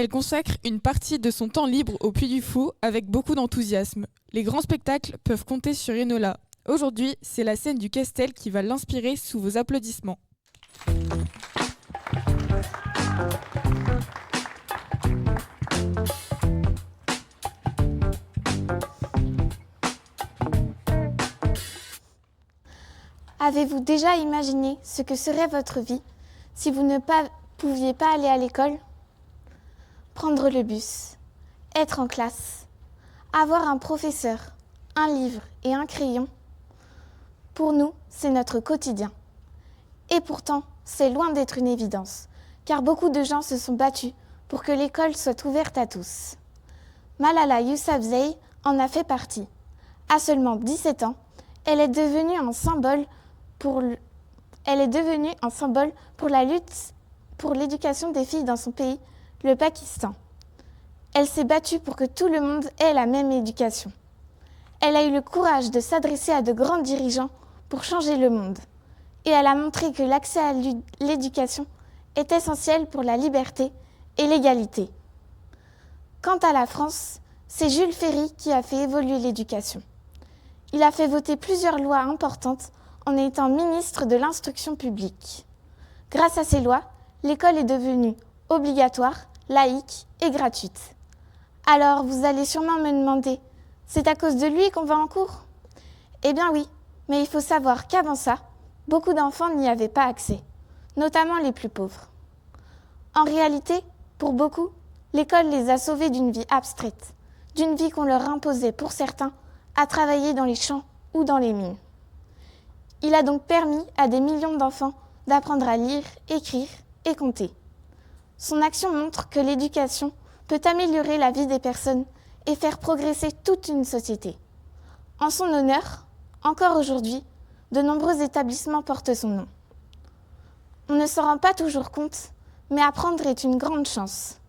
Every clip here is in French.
Elle consacre une partie de son temps libre au Puy du Fou avec beaucoup d'enthousiasme. Les grands spectacles peuvent compter sur Enola. Aujourd'hui, c'est la scène du Castel qui va l'inspirer sous vos applaudissements. Avez-vous déjà imaginé ce que serait votre vie si vous ne pouviez pas aller à l'école ? Prendre le bus, être en classe, avoir un professeur, un livre et un crayon. Pour nous, c'est notre quotidien. Et pourtant, c'est loin d'être une évidence, car beaucoup de gens se sont battus pour que l'école soit ouverte à tous. Malala Yousafzai en a fait partie. À seulement 17 ans, elle est devenue un symbole pour la lutte pour l'éducation des filles dans son pays, le Pakistan. Elle s'est battue pour que tout le monde ait la même éducation. Elle a eu le courage de s'adresser à de grands dirigeants pour changer le monde. Et elle a montré que l'accès à l'éducation est essentiel pour la liberté et l'égalité. Quant à la France, c'est Jules Ferry qui a fait évoluer l'éducation. Il a fait voter plusieurs lois importantes en étant ministre de l'Instruction publique. Grâce à ces lois, l'école est devenue obligatoire, laïque et gratuite. Alors, vous allez sûrement me demander, c'est à cause de lui qu'on va en cours ? Eh bien oui, mais il faut savoir qu'avant ça, beaucoup d'enfants n'y avaient pas accès, notamment les plus pauvres. En réalité, pour beaucoup, l'école les a sauvés d'une vie abstraite, d'une vie qu'on leur imposait pour certains à travailler dans les champs ou dans les mines. Il a donc permis à des millions d'enfants d'apprendre à lire, écrire et compter. Son action montre que l'éducation peut améliorer la vie des personnes et faire progresser toute une société. En son honneur, encore aujourd'hui, de nombreux établissements portent son nom. On ne s'en rend pas toujours compte, mais apprendre est une grande chance.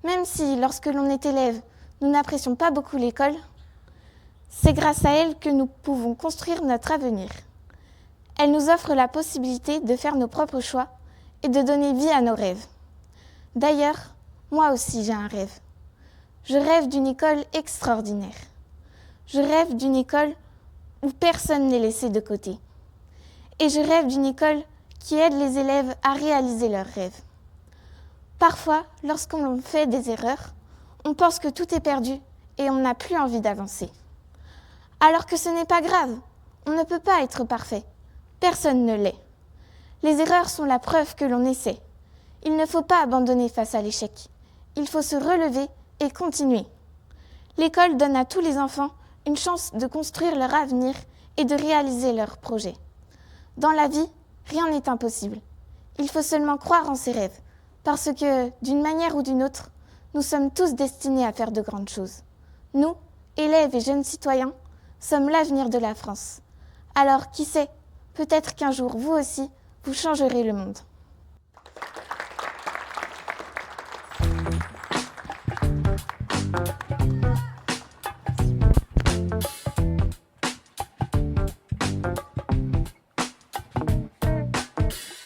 Même si, lorsque l'on est élève, nous n'apprécions pas beaucoup l'école, c'est grâce à elle que nous pouvons construire notre avenir. Elle nous offre la possibilité de faire nos propres choix et de donner vie à nos rêves. D'ailleurs, moi aussi j'ai un rêve. Je rêve d'une école extraordinaire. Je rêve d'une école où personne n'est laissé de côté. Et je rêve d'une école qui aide les élèves à réaliser leurs rêves. Parfois, lorsqu'on fait des erreurs, on pense que tout est perdu et on n'a plus envie d'avancer. Alors que ce n'est pas grave, on ne peut pas être parfait. Personne ne l'est. Les erreurs sont la preuve que l'on essaie. Il ne faut pas abandonner face à l'échec. Il faut se relever et continuer. L'école donne à tous les enfants une chance de construire leur avenir et de réaliser leurs projets. Dans la vie, rien n'est impossible. Il faut seulement croire en ses rêves, parce que, d'une manière ou d'une autre, nous sommes tous destinés à faire de grandes choses. Nous, élèves et jeunes citoyens, sommes l'avenir de la France. Alors, qui sait, peut-être qu'un jour, vous aussi, vous changerez le monde.